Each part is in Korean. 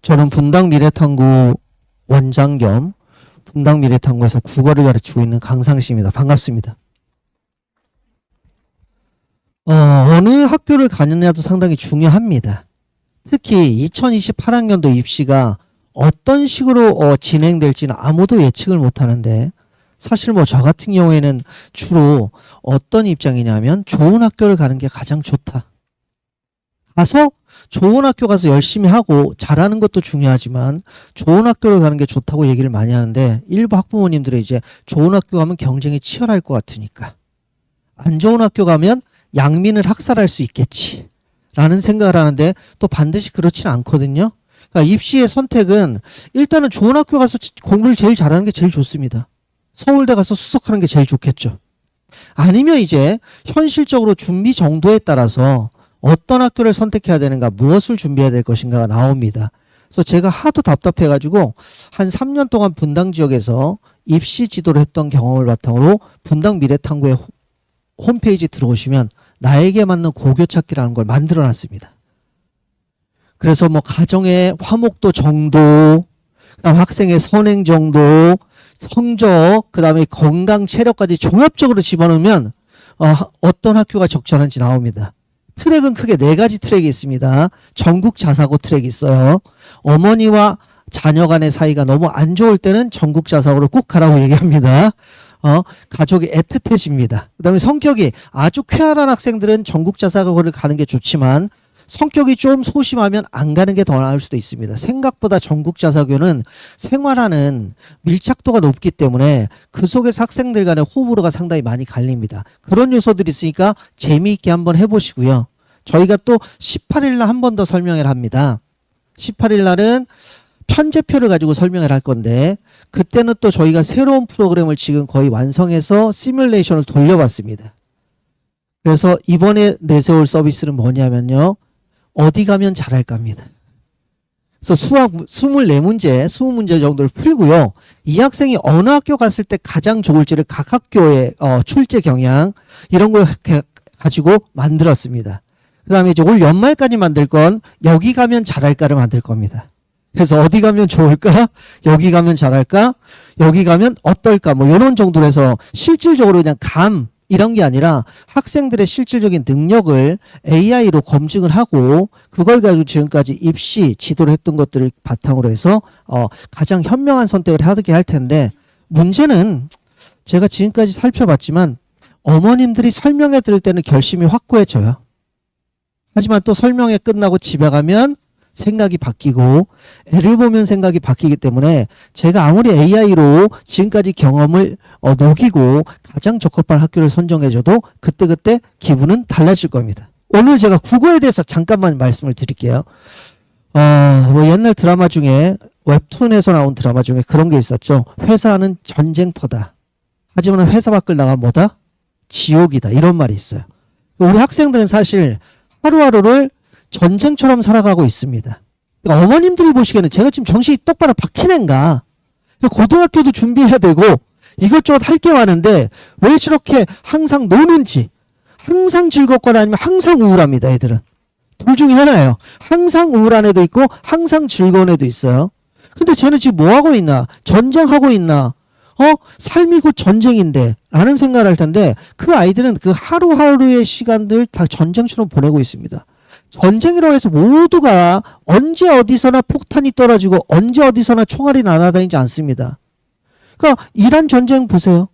저는 분당미래탐구 원장 겸 분당미래탐구에서 국어를 가르치고 있는 강상식입니다. 반갑습니다. 어느 학교를 가느냐도 상당히 중요합니다. 특히 2028학년도 입시가 어떤 식으로 진행될지는 아무도 예측을 못하는데, 사실 저 같은 경우에는 주로 어떤 입장이냐면 좋은 학교를 가는 게 가장 좋다. 가서 좋은 학교 가서 열심히 하고 잘하는 것도 중요하지만 좋은 학교를 가는 게 좋다고 얘기를 많이 하는데, 일부 학부모님들은 이제 좋은 학교 가면 경쟁이 치열할 것 같으니까 안 좋은 학교 가면 양민을 학살할 수 있겠지 라는 생각을 하는데, 또 반드시 그렇지는 않거든요. 그러니까 입시의 선택은 일단은 좋은 학교 가서 공부를 제일 잘하는 게 제일 좋습니다. 서울대 가서 수석하는 게 제일 좋겠죠. 아니면 이제 현실적으로 준비 정도에 따라서 어떤 학교를 선택해야 되는가, 무엇을 준비해야 될 것인가가 나옵니다. 그래서 제가 하도 답답해가지고 한 3년 동안 분당 지역에서 입시 지도를 했던 경험을 바탕으로 분당 미래탐구의 홈페이지 들어오시면 나에게 맞는 고교 찾기라는 걸 만들어 놨습니다. 그래서 가정의 화목도 정도, 그다음 학생의 선행 정도, 성적, 그다음에 건강, 체력까지 종합적으로 집어넣으면 어떤 학교가 적절한지 나옵니다. 트랙은 크게 4가지 트랙이 있습니다. 전국 자사고 트랙이 있어요. 어머니와 자녀 간의 사이가 너무 안 좋을 때는 전국 자사고를 꼭 가라고 얘기합니다. 가족이 애틋해집니다. 그 다음에 성격이 아주 쾌활한 학생들은 전국 자사고를 가는 게 좋지만, 성격이 좀 소심하면 안 가는 게 더 나을 수도 있습니다. 생각보다 전국 자사고는 생활하는 밀착도가 높기 때문에 그 속에서 학생들 간의 호불호가 상당히 많이 갈립니다. 그런 요소들이 있으니까 재미있게 한번 해보시고요. 저희가 또 18일 날 한 번 더 설명을 합니다. 18일 날은 편제표를 가지고 설명을 할 건데, 그때는 또 저희가 새로운 프로그램을 지금 거의 완성해서 시뮬레이션을 돌려봤습니다. 그래서 이번에 내세울 서비스는 뭐냐면요, 어디 가면 잘할까입니다. 그래서 수학 24문제, 20문제 정도를 풀고요. 이 학생이 어느 학교 갔을 때 가장 좋을지를 각 학교의 출제 경향 이런 걸 가지고 만들었습니다. 그 다음에 이제 올 연말까지 만들 건 여기 가면 잘할까를 만들 겁니다. 그래서 어디 가면 좋을까? 여기 가면 잘할까? 여기 가면 어떨까? 이런 정도로 해서 실질적으로 그냥 이런 게 아니라 학생들의 실질적인 능력을 AI로 검증을 하고, 그걸 가지고 지금까지 입시 지도를 했던 것들을 바탕으로 해서 가장 현명한 선택을 하게 할 텐데, 문제는 제가 지금까지 살펴봤지만 어머님들이 설명해 드릴 때는 결심이 확고해져요. 하지만 또 설명회 끝나고 집에 가면 생각이 바뀌고 애를 보면 생각이 바뀌기 때문에, 제가 아무리 AI로 지금까지 경험을 녹이고 가장 적합한 학교를 선정해줘도 그때그때 기분은 달라질 겁니다. 오늘 제가 국어에 대해서 잠깐만 말씀을 드릴게요. 옛날 드라마 중에, 웹툰에서 나온 드라마 중에 그런 게 있었죠. 회사는 전쟁터다. 하지만 회사 밖을 나가면 뭐다? 지옥이다. 이런 말이 있어요. 우리 학생들은 사실 하루하루를 전쟁처럼 살아가고 있습니다. 그러니까 어머님들이 보시기에는 제가 지금 정신이 똑바로 박힌 애인가? 고등학교도 준비해야 되고 이것저것 할 게 많은데 왜 저렇게 항상 노는지, 항상 즐겁거나 아니면 항상 우울합니다. 애들은 둘 중에 하나예요. 항상 우울한 애도 있고 항상 즐거운 애도 있어요. 근데 쟤는 지금 뭐 하고 있나? 전쟁하고 있나? 삶이 곧 전쟁인데 라는 생각을 할 텐데, 그 아이들은 그 하루하루의 시간들 다 전쟁처럼 보내고 있습니다. 전쟁이라고 해서 모두가 언제 어디서나 폭탄이 떨어지고 언제 어디서나 총알이 날아다니지 않습니다. 그러니까 이란 전쟁 보세요.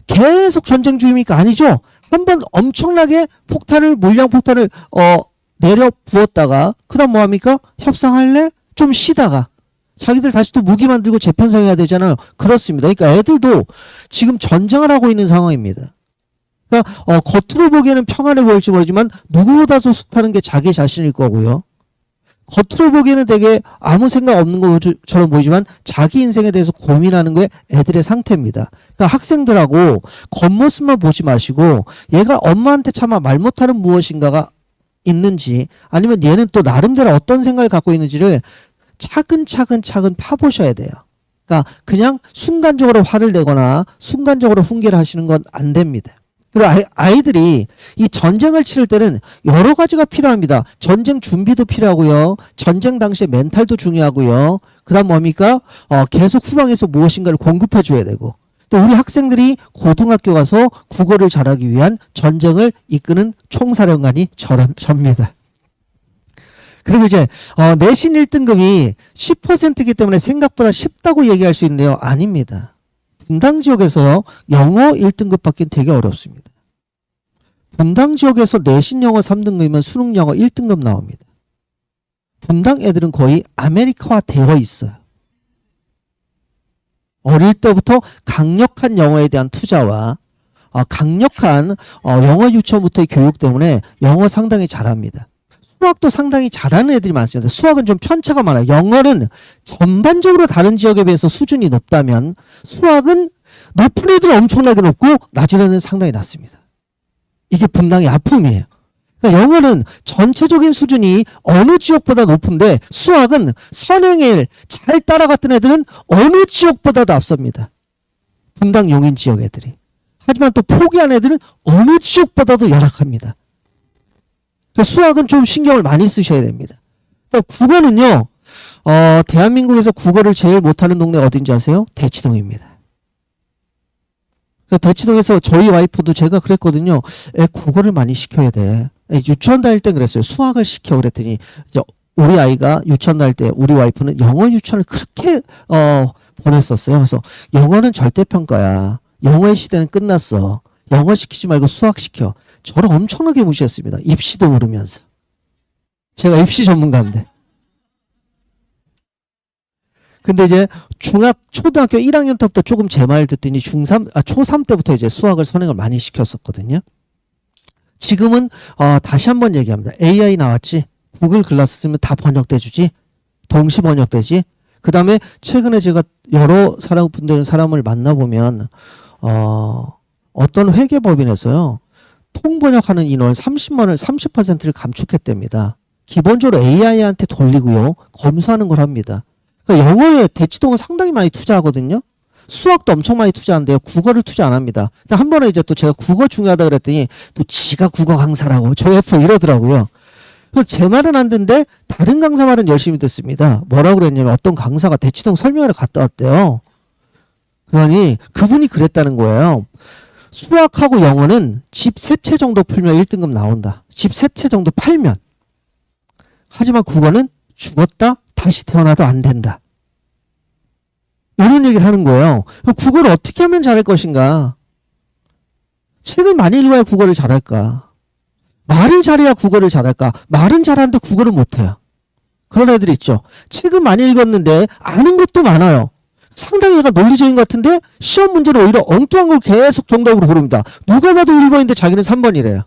계속 전쟁 중입니까? 아니죠. 한번 엄청나게 물량폭탄을 내려 부었다가 그다음 뭐합니까? 협상할래? 좀 쉬다가 자기들 다시 또 무기 만들고 재편성해야 되잖아요. 그렇습니다. 그러니까 애들도 지금 전쟁을 하고 있는 상황입니다. 그러니까 겉으로 보기에는 평안해 보일지 모르지만 누구보다도 속하는 게 자기 자신일 거고요. 겉으로 보기에는 되게 아무 생각 없는 것처럼 보이지만 자기 인생에 대해서 고민하는 게 애들의 상태입니다. 그러니까 학생들하고 겉모습만 보지 마시고, 얘가 엄마한테 차마 말 못하는 무엇인가가 있는지, 아니면 얘는 또 나름대로 어떤 생각을 갖고 있는지를 차근차근 파보셔야 돼요. 그러니까 그냥 순간적으로 화를 내거나 순간적으로 훈계를 하시는 건 안 됩니다. 그리고 아이들이 이 전쟁을 치를 때는 여러 가지가 필요합니다. 전쟁 준비도 필요하고요. 전쟁 당시에 멘탈도 중요하고요. 그 다음 뭡니까? 계속 후방에서 무엇인가를 공급해 줘야 되고, 또 우리 학생들이 고등학교 가서 국어를 잘하기 위한 전쟁을 이끄는 총사령관이 접니다. 그리고 이제 내신 1등급이 10%이기 때문에 생각보다 쉽다고 얘기할 수 있는데요. 아닙니다. 분당 지역에서 영어 1등급 받기는 되게 어렵습니다. 분당 지역에서 내신 영어 3등급이면 수능 영어 1등급 나옵니다. 분당 애들은 거의 아메리카화 되어 있어요. 어릴 때부터 강력한 영어에 대한 투자와 강력한 영어 유치원부터의 교육 때문에 영어 상당히 잘합니다. 수학도 상당히 잘하는 애들이 많습니다. 수학은 좀 편차가 많아요. 영어는 전반적으로 다른 지역에 비해서 수준이 높다면 수학은 높은 애들은 엄청나게 높고 낮은 애는 상당히 낮습니다. 이게 분당의 아픔이에요. 그러니까 영어는 전체적인 수준이 어느 지역보다 높은데 수학은 선행을 잘 따라갔던 애들은 어느 지역보다도 앞섭니다. 분당 용인 지역 애들이. 하지만 또 포기한 애들은 어느 지역보다도 열악합니다. 수학은 좀 신경을 많이 쓰셔야 됩니다. 국어는요, 대한민국에서 국어를 제일 못하는 동네 어딘지 아세요? 대치동입니다. 대치동에서 저희 와이프도 제가 그랬거든요. 국어를 많이 시켜야 돼. 유치원 다닐 때 그랬어요. 수학을 시켜 그랬더니 이제 우리 아이가 유치원 다닐 때 우리 와이프는 영어 유치원을 그렇게 보냈었어요. 그래서 영어는 절대평가야. 영어의 시대는 끝났어. 영어 시키지 말고 수학 시켜. 저를 엄청나게 무시했습니다. 입시도 모르면서. 제가 입시 전문가인데. 근데 이제 초등학교 1학년 때부터 조금 제 말 듣더니 초3 때부터 이제 수학을 선행을 많이 시켰었거든요. 지금은 다시 한번 얘기합니다. AI 나왔지? 구글 글라스 쓰면 다 번역돼 주지? 동시 번역되지? 그 다음에 최근에 제가 여러 사람을 만나보면 어떤 회계법인에서요. 통번역하는 인원 30%를 감축했답니다. 기본적으로 AI한테 돌리고요. 검수하는 걸 합니다. 그러니까 영어에 대치동은 상당히 많이 투자하거든요. 수학도 엄청 많이 투자하는데요. 국어를 투자 안 합니다. 한 번에 이제 또 제가 국어 중요하다 그랬더니 또 지가 국어 강사라고 저희 F 이러더라고요. 그래서 제 말은 안 듣는데 다른 강사 말은 열심히 듣습니다. 뭐라고 그랬냐면 어떤 강사가 대치동 설명회를 갔다 왔대요. 그러니 그분이 그랬다는 거예요. 수학하고 영어는 집 3채 정도 풀면 1등급 나온다. 집 3채 정도 팔면. 하지만 국어는 죽었다 다시 태어나도 안 된다. 이런 얘기를 하는 거예요. 국어를 어떻게 하면 잘할 것인가? 책을 많이 읽어야 국어를 잘할까? 말을 잘해야 국어를 잘할까? 말은 잘하는데 국어를 못해요. 그런 애들 있죠. 책은 많이 읽었는데 아는 것도 많아요. 상당히 얘가 논리적인 것 같은데 시험 문제는 오히려 엉뚱한 걸 계속 정답으로 고릅니다. 누가 봐도 1번인데 자기는 3번이래요.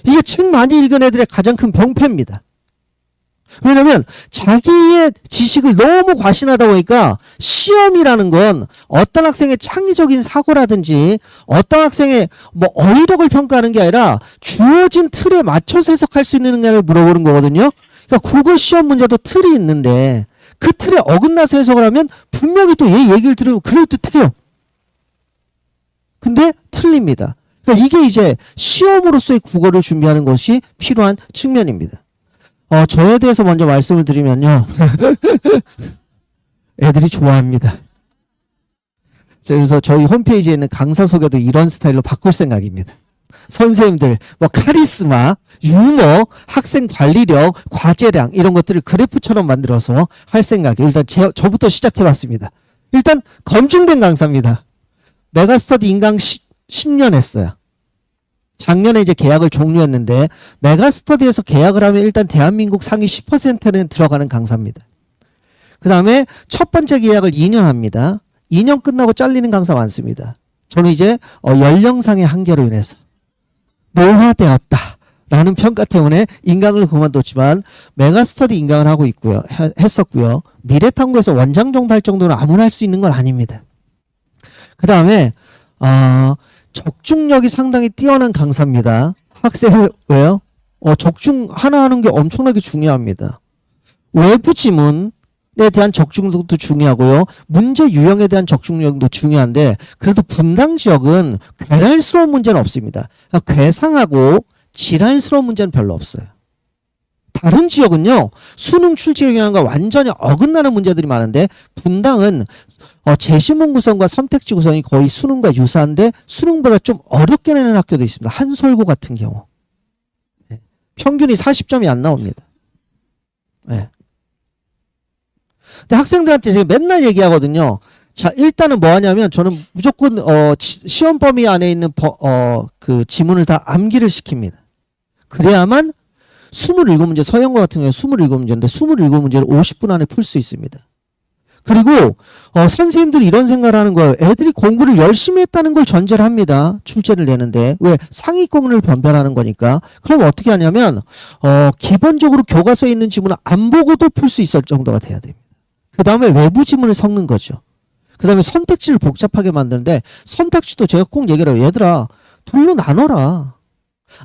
이게 책 많이 읽은 애들의 가장 큰 병폐입니다. 왜냐면 자기의 지식을 너무 과신하다 보니까 시험이라는 건 어떤 학생의 창의적인 사고라든지 어떤 학생의 어휘력을 평가하는 게 아니라 주어진 틀에 맞춰서 해석할 수 있는 능력을 물어보는 거거든요. 그러니까 국어 시험 문제도 틀이 있는데 그 틀에 어긋나서 해석을 하면 분명히 또 얘 얘기를 들으면 그럴듯해요. 근데 틀립니다. 그러니까 이게 이제 시험으로서의 국어를 준비하는 것이 필요한 측면입니다. 저에 대해서 먼저 말씀을 드리면요. 애들이 좋아합니다. 그래서 저희 홈페이지에 있는 강사 소개도 이런 스타일로 바꿀 생각입니다. 선생님들 카리스마, 유머, 학생 관리력, 과제량 이런 것들을 그래프처럼 만들어서 할 생각이에요. 일단 저부터 시작해봤습니다. 일단 검증된 강사입니다. 메가스터디 인강 10년 했어요. 작년에 이제 계약을 종료했는데 메가스터디에서 계약을 하면 일단 대한민국 상위 10%는 들어가는 강사입니다. 그 다음에 첫 번째 계약을 2년 합니다. 2년 끝나고 잘리는 강사 많습니다. 저는 이제 연령상의 한계로 인해서 노화되었다라는 평가 때문에 인강을 그만뒀지만 메가스터디 인강을 하고 있고요. 했었고요. 미래탐구에서 원장 정도 할 정도는 아무나 할 수 있는 건 아닙니다. 그 다음에 적중력이 상당히 뛰어난 강사입니다. 학생을 왜요? 적중 하나 하는 게 엄청나게 중요합니다. 외부 지문, 대한 적중력도 중요하고요. 문제 유형에 대한 적중력도 중요한데 그래도 분당 지역은 괴랄스러운 문제는 없습니다. 그러니까 괴상하고 질환스러운 문제는 별로 없어요. 다른 지역은요. 수능 출제 영향과 완전히 어긋나는 문제들이 많은데 분당은 제시문 구성과 선택지 구성이 거의 수능과 유사한데 수능보다 좀 어렵게 내는 학교도 있습니다. 한솔고 같은 경우. 평균이 40점이 안 나옵니다. 네. 근데 학생들한테 제가 맨날 얘기하거든요. 자, 일단은 뭐 하냐면 저는 무조건 시험 범위 안에 있는 그 지문을 다 암기를 시킵니다. 그래야만 27문제, 서영과 같은 경우에 27문제인데 27문제를 50분 안에 풀 수 있습니다. 그리고 선생님들이 이런 생각을 하는 거예요. 애들이 공부를 열심히 했다는 걸 전제를 합니다. 출제를 내는데. 왜? 상위권을 변별하는 거니까. 그럼 어떻게 하냐면 기본적으로 교과서에 있는 지문을 안 보고도 풀 수 있을 정도가 돼야 됩니다. 그 다음에 외부 지문을 섞는 거죠. 그 다음에 선택지를 복잡하게 만드는데 선택지도 제가 꼭 얘기를 해요. 얘들아 둘로 나눠라.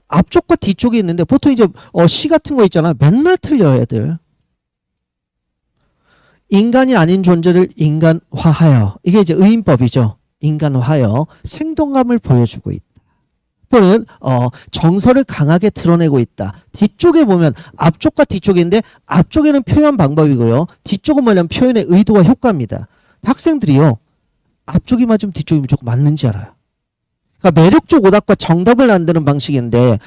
앞쪽과 뒤쪽이 있는데 보통 이제 시 같은 거 있잖아. 맨날 틀려 애들. 인간이 아닌 존재를 인간화하여. 이게 이제 의인법이죠. 인간화하여 생동감을 보여주고 있다. 또는 정서를 강하게 드러내고 있다. 뒤쪽에 보면 앞쪽과 뒤쪽인데 앞쪽에는 표현 방법이고요. 뒤쪽은 뭐냐면 표현의 의도와 효과입니다. 학생들이요. 앞쪽이 맞으면 뒤쪽이 무조건 맞는지 알아요. 그러니까 매력적 오답과 정답을 만드는 방식인데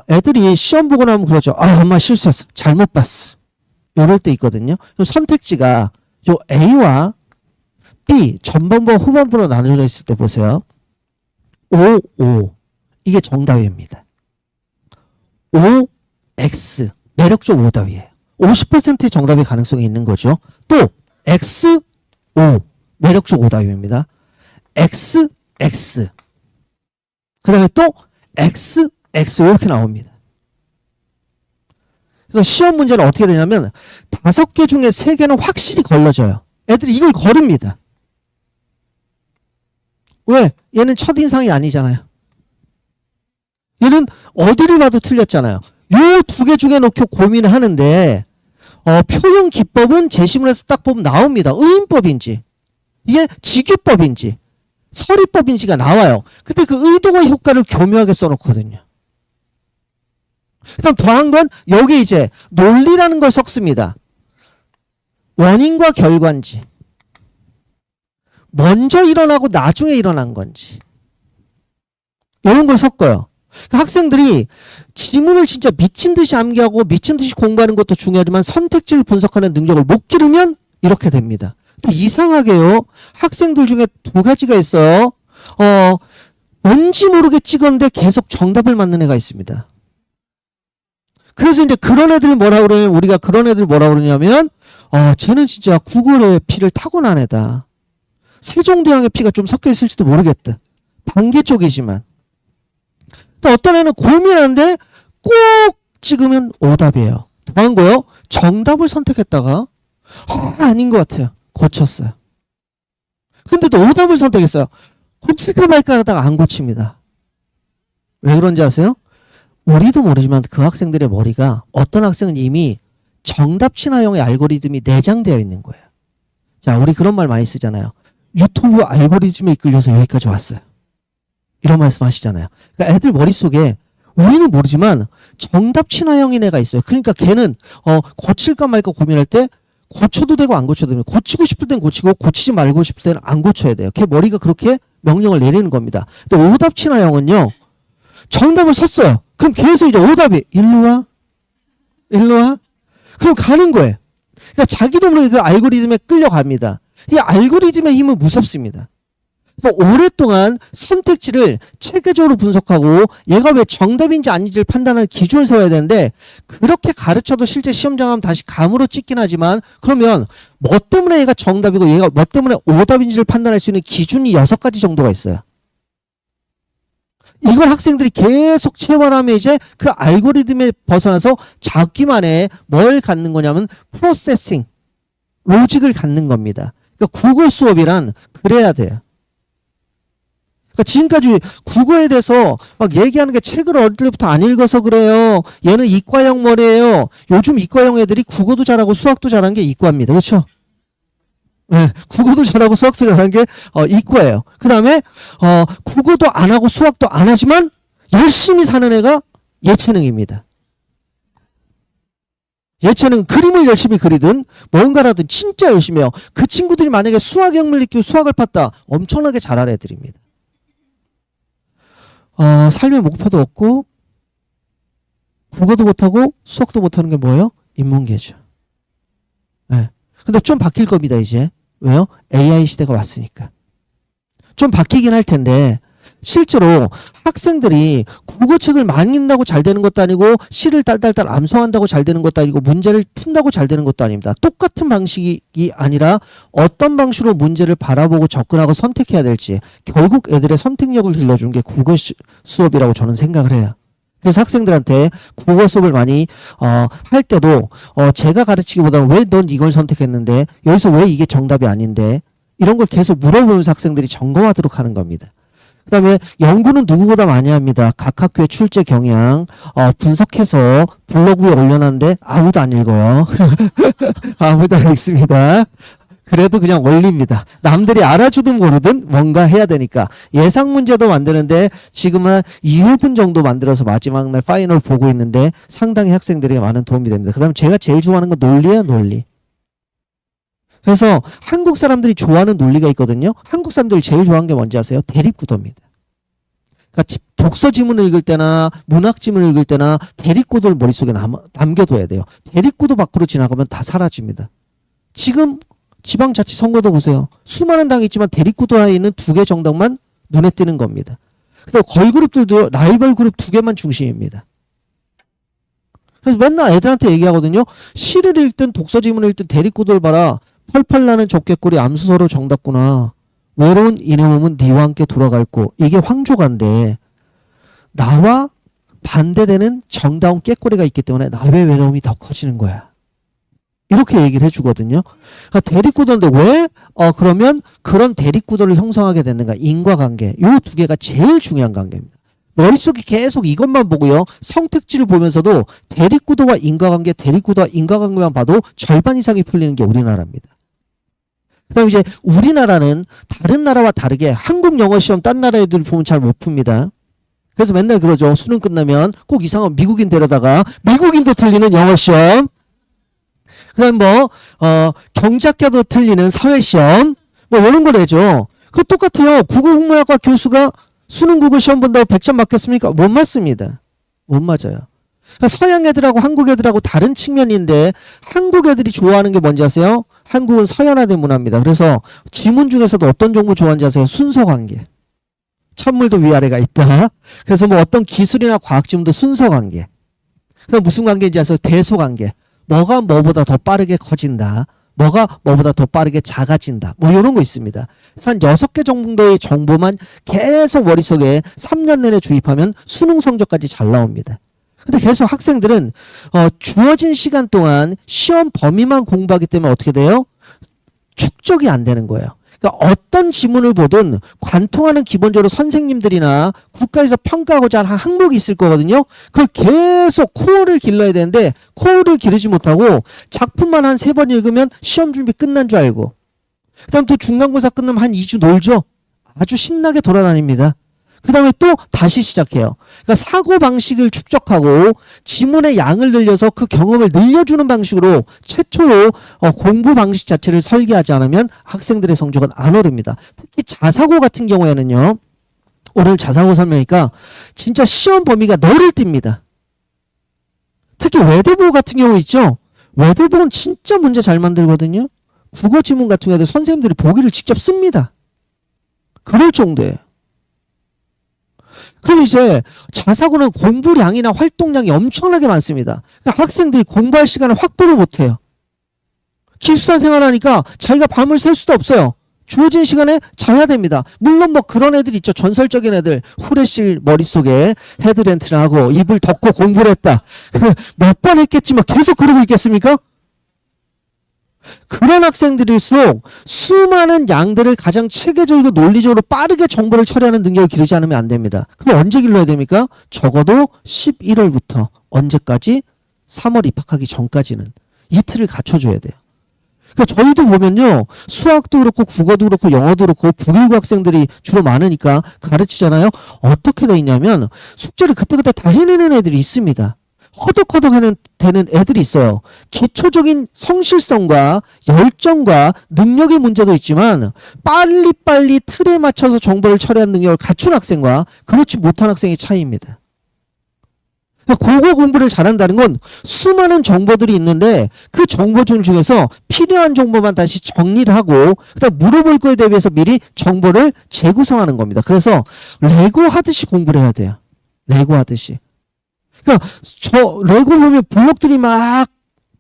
애들이 시험 보고 나면 그러죠. 아, 엄마 실수했어. 잘못 봤어. 이럴 때 있거든요. 그럼 선택지가 요 A와 B 전반부와 후반부로 나눠져 있을 때 보세요. 5 이게 정답입니다. OX 매력적 오답이에요. 50%의 정답의 가능성이 있는 거죠. 또 XO 매력적 오답입니다. XX 그 다음에 또 XX 이렇게 나옵니다. 그래서 시험 문제는 어떻게 되냐면 5개 중에 3개는 확실히 걸러져요. 애들이 이걸 거릅니다. 왜? 얘는 첫인상이 아니잖아요. 얘는 어디를 봐도 틀렸잖아요. 요 2개 중에 놓고 고민을 하는데 표현 기법은 제시문에서 딱 보면 나옵니다. 의인법인지 이게 직유법인지 서리법인지가 나와요. 근데 그 의도와 효과를 교묘하게 써놓거든요. 그다음 더한 건 여기 이제 논리라는 걸 섞습니다. 원인과 결과인지 먼저 일어나고 나중에 일어난 건지 이런 걸 섞어요. 그러니까 학생들이 지문을 진짜 미친 듯이 암기하고 미친 듯이 공부하는 것도 중요하지만 선택지를 분석하는 능력을 못 기르면 이렇게 됩니다. 근데 이상하게요. 학생들 중에 2가지가 있어요. 뭔지 모르게 찍었는데 계속 정답을 맞는 애가 있습니다. 그래서 이제 그런 애들 뭐라 그러냐면 우리가 그런 애들 뭐라 그러냐면 쟤는 진짜 구글의 피를 타고난 애다. 세종대왕의 피가 좀 섞여 있을지도 모르겠다. 반개 쪽이지만. 또 어떤 애는 고민하는데 꼭 찍으면 오답이에요. 더한 거요. 정답을 선택했다가 아닌 것 같아요. 고쳤어요. 근데 또 오답을 선택했어요. 고칠까 말까 하다가 안 고칩니다. 왜 그런지 아세요? 우리도 모르지만 그 학생들의 머리가 어떤 학생은 이미 정답 친화형의 알고리즘이 내장되어 있는 거예요. 자, 우리 그런 말 많이 쓰잖아요. 유튜브 알고리즘에 이끌려서 여기까지 왔어요. 이런 말씀 하시잖아요. 그러니까 애들 머릿속에 우리는 모르지만 정답 친화형인 애가 있어요. 그러니까 걔는 고칠까 말까 고민할 때 고쳐도 되고 안 고쳐도 되고 고치고 싶을 땐 고치고 고치지 말고 싶을 때는 안 고쳐야 돼요. 걔 머리가 그렇게 명령을 내리는 겁니다. 근데 오답 친화형은요. 정답을 썼어요. 그럼 계속 이제 오답이 일로 와? 일로 와? 그럼 가는 거예요. 그러니까 자기도 모르게 그 알고리즘에 끌려갑니다. 이 알고리즘의 힘은 무섭습니다. 그래서 오랫동안 선택지를 체계적으로 분석하고 얘가 왜 정답인지 아닌지를 판단하는 기준을 세워야 되는데 그렇게 가르쳐도 실제 시험장 하면 다시 감으로 찍긴 하지만 그러면 뭐 때문에 얘가 정답이고 얘가 뭐 때문에 오답인지를 판단할 수 있는 기준이 6가지 정도가 있어요. 이걸 학생들이 계속 체화하면 이제 그 알고리즘에 벗어나서 자기만의 뭘 갖는 거냐면 프로세싱, 로직을 갖는 겁니다. 그러니까 국어 수업이란 그래야 돼요. 그러니까 지금까지 국어에 대해서 막 얘기하는 게 책을 어릴 때부터 안 읽어서 그래요. 얘는 이과형 머리예요. 요즘 이과형 애들이 국어도 잘하고 수학도 잘하는 게 이과입니다. 그렇죠? 네, 국어도 잘하고 수학도 잘하는 게 이과예요. 그 다음에 국어도 안 하고 수학도 안 하지만 열심히 사는 애가 예체능입니다. 예체능 그림을 열심히 그리든 뭔가라든 진짜 열심히 해요. 그 친구들이 만약에 수학형 물리끼고 수학을 팠다 엄청나게 잘하는 애들입니다. 삶의 목표도 없고 국어도 못하고 수학도 못하는 게 뭐예요? 인문계죠. 네. 근데 좀 바뀔 겁니다 이제. 왜요? AI 시대가 왔으니까. 좀 바뀌긴 할 텐데 실제로 학생들이 국어책을 많이 읽는다고 잘 되는 것도 아니고 시를 딸딸딸 암송한다고 잘 되는 것도 아니고 문제를 푼다고 잘 되는 것도 아닙니다. 똑같은 방식이 아니라 어떤 방식으로 문제를 바라보고 접근하고 선택해야 될지 결국 애들의 선택력을 길러주는 게 국어 수업이라고 저는 생각을 해요. 그래서 학생들한테 국어 수업을 많이 할 때도 제가 가르치기보다는 왜 넌 이걸 선택했는데 여기서 왜 이게 정답이 아닌데 이런 걸 계속 물어보면서 학생들이 점검하도록 하는 겁니다. 그 다음에 연구는 누구보다 많이 합니다. 각 학교의 출제 경향 분석해서 블로그에 올려놨는데 아무도 안 읽어요. 아무도 안 읽습니다. 그래도 그냥 올립니다. 남들이 알아주든 모르든 뭔가 해야 되니까. 예상 문제도 만드는데 지금은 2회분 정도 만들어서 마지막 날 파이널 보고 있는데 상당히 학생들에게 많은 도움이 됩니다. 그 다음에 제가 제일 좋아하는 건 논리예요, 논리. 그래서 한국 사람들이 좋아하는 논리가 있거든요. 한국 사람들이 제일 좋아하는 게 뭔지 아세요? 대립구도입니다. 그러니까 독서 지문을 읽을 때나 문학 지문을 읽을 때나 대립구도를 머릿속에 남겨둬야 돼요. 대립구도 밖으로 지나가면 다 사라집니다. 지금 지방자치 선거도 보세요. 수많은 당이 있지만 대립구도에 있는 2개 정당만 눈에 띄는 겁니다. 그래서 걸그룹들도 라이벌 그룹 2개만 중심입니다. 그래서 맨날 애들한테 얘기하거든요. 시를 읽든 독서 지문을 읽든 대립구도를 봐라. 펄펄 나는 적개꼬리 암수서로 정답구나. 외로운 이내 몸은 니와 함께 돌아갈고. 이게 황조가인데 나와 반대되는 정다운 깨꼬리가 있기 때문에 나의 외로움이 더 커지는 거야. 이렇게 얘기를 해주거든요. 그러니까 대립구도인데 왜 그러면 그런 대립구도를 형성하게 됐는가? 인과관계. 요 2개가 제일 중요한 관계입니다. 머릿속에 계속 이것만 보고요. 성택지를 보면서도 대립구도와 인과관계, 대립구도와 인과관계만 봐도 절반 이상이 풀리는 게 우리나라입니다. 그 다음에 이제 우리나라는 다른 나라와 다르게 한국 영어 시험 딴 나라 애들 보면 잘 못 풉니다. 그래서 맨날 그러죠. 수능 끝나면 꼭 이상한 미국인 데려다가 미국인도 틀리는 영어 시험. 그 다음 경작가도 틀리는 사회시험. 뭐 이런 거 내죠. 그거 똑같아요. 국어국문학과 교수가 수능 국어 시험 본다고 100점 맞겠습니까? 못 맞습니다. 못 맞아요. 그러니까 서양 애들하고 한국 애들하고 다른 측면인데 한국 애들이 좋아하는 게 뭔지 아세요? 한국은 서연화된 문화입니다. 그래서 지문 중에서도 어떤 종류 좋아하는지 아세요? 순서관계. 천물도 위아래가 있다. 그래서 뭐 어떤 기술이나 과학 지문도 순서관계. 그래서 무슨 관계인지 아세요? 대소관계. 뭐가 뭐보다 더 빠르게 커진다. 뭐가 뭐보다 더 빠르게 작아진다. 뭐 이런 거 있습니다. 그래서 한 6개 정도의 정보만 계속 머릿속에 3년 내내 주입하면 수능 성적까지 잘 나옵니다. 근데 계속 학생들은 주어진 시간 동안 시험 범위만 공부하기 때문에 어떻게 돼요? 축적이 안 되는 거예요. 그러니까 어떤 지문을 보든 관통하는 기본적으로 선생님들이나 국가에서 평가하고자 하는 항목이 있을 거거든요. 그걸 계속 코어를 길러야 되는데 코어를 기르지 못하고 작품만 한 3번 읽으면 시험 준비 끝난 줄 알고 그 다음 또 중간고사 끝나면 한 2주 놀죠. 아주 신나게 돌아다닙니다. 그 다음에 또 다시 시작해요. 그러니까 사고방식을 축적하고 지문의 양을 늘려서 그 경험을 늘려주는 방식으로 최초로 공부 방식 자체를 설계하지 않으면 학생들의 성적은 안 오릅니다. 특히 자사고 같은 경우에는요. 오늘 자사고 설명이니까 진짜 시험 범위가 널을 띱니다. 특히 외대보고 같은 경우 있죠. 외대보고는 진짜 문제 잘 만들거든요. 국어 지문 같은 경우에도 선생님들이 보기를 직접 씁니다. 그럴 정도예요. 그럼 이제 자사고는 공부량이나 활동량이 엄청나게 많습니다. 그러니까 학생들이 공부할 시간을 확보를 못해요. 기숙사 생활하니까 자기가 밤을 샐 수도 없어요. 주어진 시간에 자야 됩니다. 물론 뭐 그런 애들 있죠. 전설적인 애들. 후레쉬 머릿속에 헤드랜트를 하고 이불 덮고 공부를 했다. 몇 번 했겠지만 계속 그러고 있겠습니까? 그런 학생들일수록 수많은 양들을 가장 체계적이고 논리적으로 빠르게 정보를 처리하는 능력을 기르지 않으면 안 됩니다. 그럼 언제 길러야 됩니까? 적어도 11월부터 언제까지? 3월 입학하기 전까지는 이틀을 갖춰줘야 돼요. 그러니까 저희도 보면요. 수학도 그렇고 국어도 그렇고 영어도 그렇고 북일고 학생들이 주로 많으니까 가르치잖아요. 어떻게 돼 있냐면 숙제를 그때그때 다 해내는 애들이 있습니다. 허덕허덕 되는 애들이 있어요. 기초적인 성실성과 열정과 능력의 문제도 있지만 빨리빨리 틀에 맞춰서 정보를 처리하는 능력을 갖춘 학생과 그렇지 못한 학생의 차이입니다. 그거 공부를 잘한다는 건 수많은 정보들이 있는데 그 정보들 중에서 필요한 정보만 다시 정리를 하고 그다음 물어볼 거에 대비해서 미리 정보를 재구성하는 겁니다. 그래서 레고 하듯이 공부를 해야 돼요. 레고 하듯이. 그러니까 저 레고 보면 블록들이 막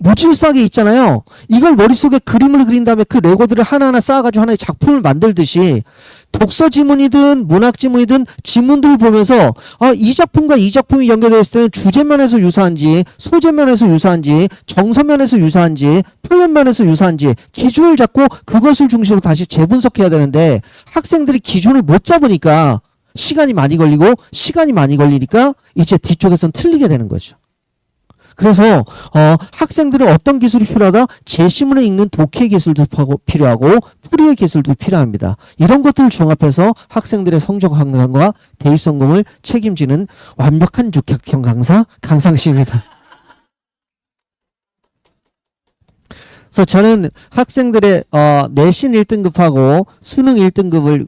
무질서하게 있잖아요. 이걸 머릿속에 그림을 그린 다음에 그 레고들을 하나하나 쌓아가지고 하나의 작품을 만들듯이 독서 지문이든 문학 지문이든 지문들을 보면서 이 작품과 이 작품이 연결되어 있을 때는 주제면에서 유사한지 소재면에서 유사한지 정서면에서 유사한지 표현면에서 유사한지 기준을 잡고 그것을 중심으로 다시 재분석해야 되는데 학생들이 기준을 못 잡으니까 시간이 많이 걸리니까 이제 뒤쪽에선 틀리게 되는 거죠. 그래서 학생들은 어떤 기술이 필요하다? 제시문을 읽는 독해 기술도 필요하고 풀이의 기술도 필요합니다. 이런 것들을 종합해서 학생들의 성적 향상과 대입 성공을 책임지는 완벽한 육학형 강사 강상식입니다. 그래서 저는 학생들의 내신 1등급하고 수능 1등급을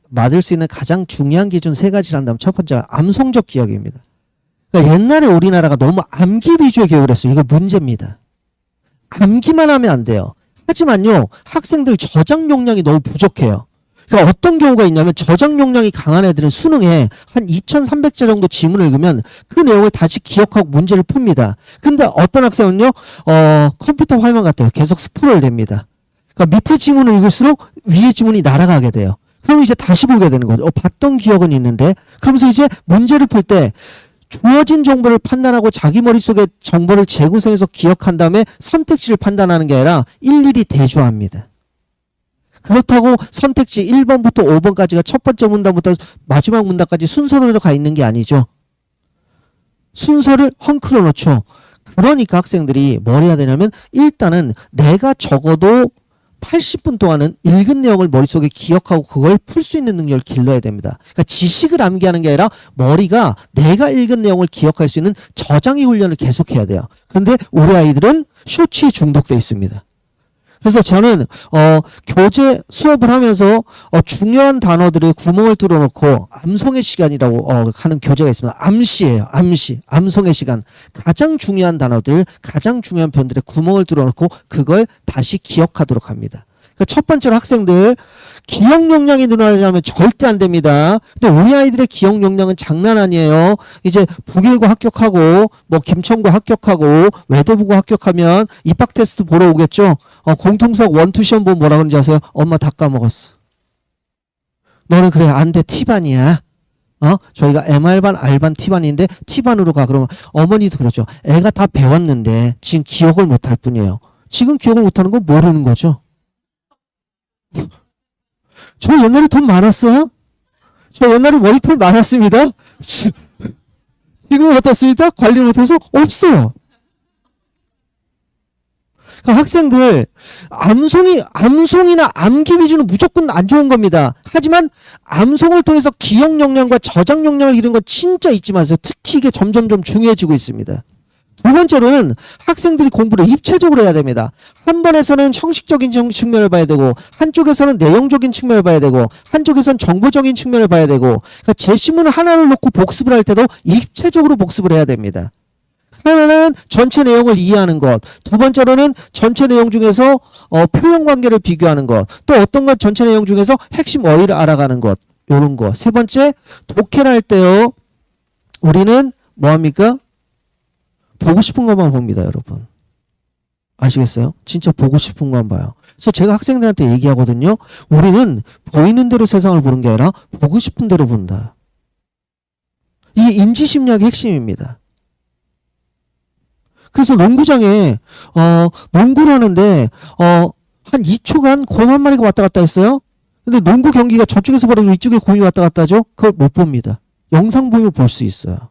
맡을 수 있는 가장 중요한 기준 3가지를 한다면 첫 번째가 암송적 기억입니다. 그러니까 옛날에 우리나라가 너무 암기 위주의 교육을 했어요. 이거 문제입니다. 암기만 하면 안 돼요. 하지만요, 학생들 저장 용량이 너무 부족해요. 그러니까 어떤 경우가 있냐면 저장 용량이 강한 애들은 수능에 한 2,300자 정도 지문을 읽으면 그 내용을 다시 기억하고 문제를 풉니다. 근데 어떤 학생은요, 컴퓨터 화면 같아요. 계속 스크롤 됩니다. 그러니까 밑에 지문을 읽을수록 위에 지문이 날아가게 돼요. 그럼 이제 다시 보게 되는 거죠. 봤던 기억은 있는데, 그러면서 이제 문제를 풀 때 주어진 정보를 판단하고 자기 머릿속에 정보를 재구성해서 기억한 다음에 선택지를 판단하는 게 아니라 일일이 대조합니다. 그렇다고 선택지 1번부터 5번까지가 첫 번째 문단부터 마지막 문단까지 순서대로 가 있는 게 아니죠. 순서를 헝클어 놓죠. 그러니까 학생들이 뭘 해야 되냐면 일단은 내가 적어도 80분 동안은 읽은 내용을 머릿속에 기억하고 그걸 풀 수 있는 능력을 길러야 됩니다. 그러니까 지식을 암기하는 게 아니라 머리가 내가 읽은 내용을 기억할 수 있는 저장의 훈련을 계속해야 돼요. 그런데 우리 아이들은 쇼츠에 중독돼 있습니다. 그래서 저는 교재 수업을 하면서 중요한 단어들의 구멍을 뚫어놓고 암송의 시간이라고 하는 교재가 있습니다. 암시예요. 암송의 시간. 가장 중요한 단어들, 가장 중요한 표현들의 구멍을 뚫어놓고 그걸 다시 기억하도록 합니다. 그러니까 첫 번째로 학생들 기억 용량이 늘어나려면 절대 안 됩니다. 근데 우리 아이들의 기억 용량은 장난 아니에요. 이제 북일고 합격하고 뭐 김천고 합격하고 외대부고 합격하면 입학 테스트 보러 오겠죠. 공통수학 1, 2 시험 보면 뭐라 그러는지 아세요? 엄마 다 까먹었어. 너는 그래 안 돼 T반이야. 저희가 MR반, R반, T반인데 T반으로 가. 그러면 어머니도 그러죠. 애가 다 배웠는데 지금 기억을 못할 뿐이에요. 지금 기억을 못하는 건 모르는 거죠. 저 옛날에 돈 많았어요? 저 옛날에 머리털 많았습니다. 지금은 어떻습니까? 관리 못해서 없어요. 그러니까 학생들 암송이나 암기 위주는 무조건 안 좋은 겁니다. 하지만 암송을 통해서 기억 역량과 저장 역량을 기르는 건 진짜 잊지 마세요. 특히 이게 점점점 중요해지고 있습니다. 두 번째로는 학생들이 공부를 입체적으로 해야 됩니다. 한 번에서는 형식적인 측면을 봐야 되고 한쪽에서는 내용적인 측면을 봐야 되고 한쪽에서는 정보적인 측면을 봐야 되고 그러니까 제시문을 하나를 놓고 복습을 할 때도 입체적으로 복습을 해야 됩니다. 하나는 전체 내용을 이해하는 것, 두 번째로는 전체 내용 중에서 표현 관계를 비교하는 것, 또 어떤 것 전체 내용 중에서 핵심 어휘를 알아가는 것, 요런 거. 세 번째, 독해를 할 때요. 우리는 뭐합니까? 보고 싶은 것만 봅니다, 여러분. 아시겠어요? 진짜 보고 싶은 것만 봐요. 그래서 제가 학생들한테 얘기하거든요. 우리는 보이는 대로 세상을 보는 게 아니라 보고 싶은 대로 본다. 이게 인지심리학의 핵심입니다. 그래서 농구장에 농구를 하는데 한 2초간 곰 한 마리가 왔다 갔다 했어요. 근데 농구 경기가 저쪽에서 벌어지고 이쪽에 곰이 왔다 갔다 하죠. 그걸 못 봅니다. 영상 보면 볼 수 있어요.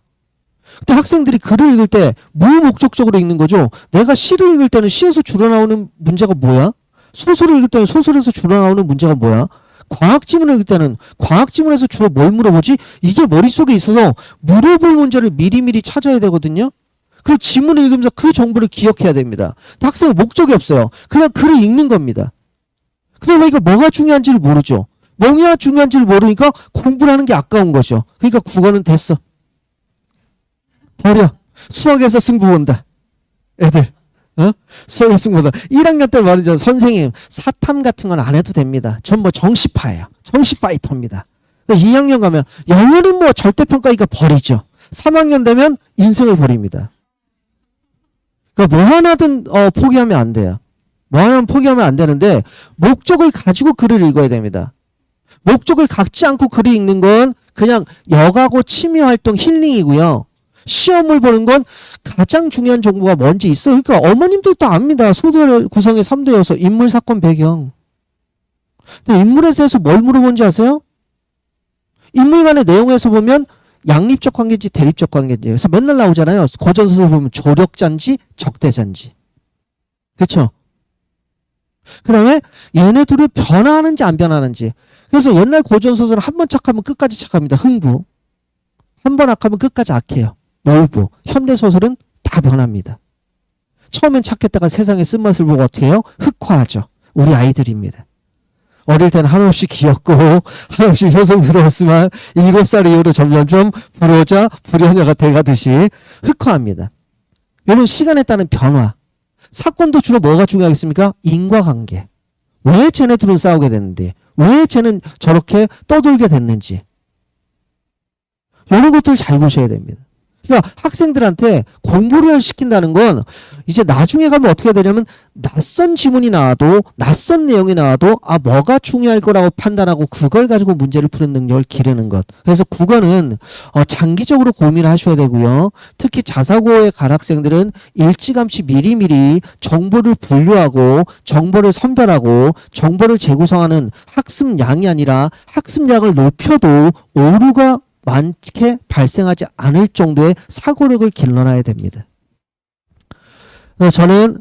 근데 학생들이 글을 읽을 때 무목적적으로 읽는 거죠. 내가 시를 읽을 때는 시에서 줄어나오는 문제가 뭐야? 소설을 읽을 때는 소설에서 줄어나오는 문제가 뭐야? 과학 지문을 읽을 때는 과학 지문에서 주로 뭘 물어보지? 이게 머릿속에 있어서 물어볼 문제를 미리미리 찾아야 되거든요. 그리고 지문을 읽으면서 그 정보를 기억해야 됩니다. 학생은 목적이 없어요. 그냥 글을 읽는 겁니다. 그러다 보니까 뭐가 중요한지를 모르죠. 뭐가 중요한지를 모르니까 공부를 하는 게 아까운 거죠. 그러니까 국어는 됐어. 버려. 수학에서 승부 본다. 애들. 수학에서 승부 본다. 1학년 때 말이죠. 선생님 사탐 같은 건 안 해도 됩니다. 전 뭐 정시파예요. 정시 파이터입니다. 2학년 가면 영어는 뭐 절대평가니까 버리죠. 3학년 되면 인생을 버립니다. 그러니까 뭐 하나든 포기하면 안 돼요. 뭐 하나는 포기하면 안 되는데 목적을 가지고 글을 읽어야 됩니다. 목적을 갖지 않고 글을 읽는 건 그냥 여가고 취미활동 힐링이고요. 시험을 보는 건 가장 중요한 정보가 뭔지 있어요. 그러니까 어머님도 다 압니다. 소설 구성의 3대 요소, 인물, 사건, 배경. 근데 인물에 대해서 뭘 물어본지 아세요? 인물 간의 내용에서 보면 양립적 관계인지 대립적 관계인지. 그래서 맨날 나오잖아요. 고전소설 보면 조력자인지 적대자인지. 그렇죠? 그 다음에 얘네들을 변화하는지 안 변하는지. 그래서 옛날 고전소설은 한 번 착하면 끝까지 착합니다. 흥부. 한 번 악하면 끝까지 악해요. 몰부. 현대소설은 다 변합니다. 처음엔 착했다가 세상의 쓴맛을 보고 어떻게 해요? 흑화하죠. 우리 아이들입니다. 어릴 때는 한없이 귀엽고 한없이 효성스러웠지만 7살 이후로 점점 불효자, 불효녀가 돼가듯이 흑화합니다. 이런 시간에 따른 변화. 사건도 주로 뭐가 중요하겠습니까? 인과관계. 왜 쟤네들은 싸우게 됐는데, 왜 쟤는 저렇게 떠돌게 됐는지. 이런 것들을 잘 보셔야 됩니다. 그러니까 학생들한테 공부를 시킨다는 건 이제 나중에 가면 어떻게 되냐면 낯선 지문이 나와도 낯선 내용이 나와도 뭐가 중요할 거라고 판단하고 그걸 가지고 문제를 푸는 능력을 기르는 것. 그래서 국어는 장기적으로 고민을 하셔야 되고요. 특히 자사고에 갈 학생들은 일찌감치 미리미리 정보를 분류하고 정보를 선별하고 정보를 재구성하는 학습량이 아니라 학습량을 높여도 오류가 많게 발생하지 않을 정도의 사고력을 길러놔야 됩니다. 저는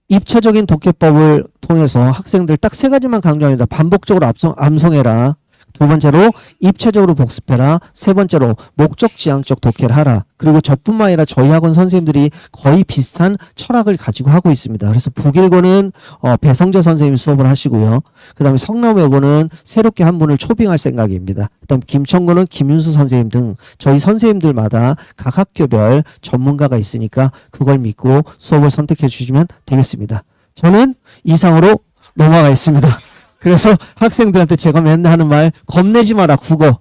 입체적인 독해법을 통해서 학생들 딱 3가지만 강조합니다. 반복적으로 암송해라. 2번째로 입체적으로 복습해라. 3번째로 목적지향적 독해를 하라. 그리고 저뿐만 아니라 저희 학원 선생님들이 거의 비슷한 철학을 가지고 하고 있습니다. 그래서 북일고는 배성재 선생님이 수업을 하시고요. 그 다음에 성남외고는 새롭게 한 분을 초빙할 생각입니다. 그 다음 김천고는 김윤수 선생님 등 저희 선생님들마다 각 학교별 전문가가 있으니까 그걸 믿고 수업을 선택해 주시면 되겠습니다. 저는 이상으로 넘어가겠습니다. 그래서 학생들한테 제가 맨날 하는 말, 겁내지 마라, 국어.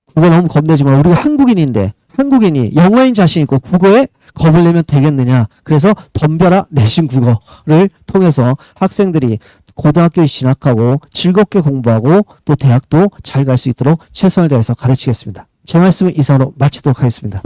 국어 너무 겁내지 마. 우리가 한국인인데, 한국인이 영어인 자신 있고 국어에 겁을 내면 되겠느냐. 그래서 덤벼라 내신 국어를 통해서 학생들이 고등학교에 진학하고 즐겁게 공부하고 또 대학도 잘 갈 수 있도록 최선을 다해서 가르치겠습니다. 제 말씀은 이상으로 마치도록 하겠습니다.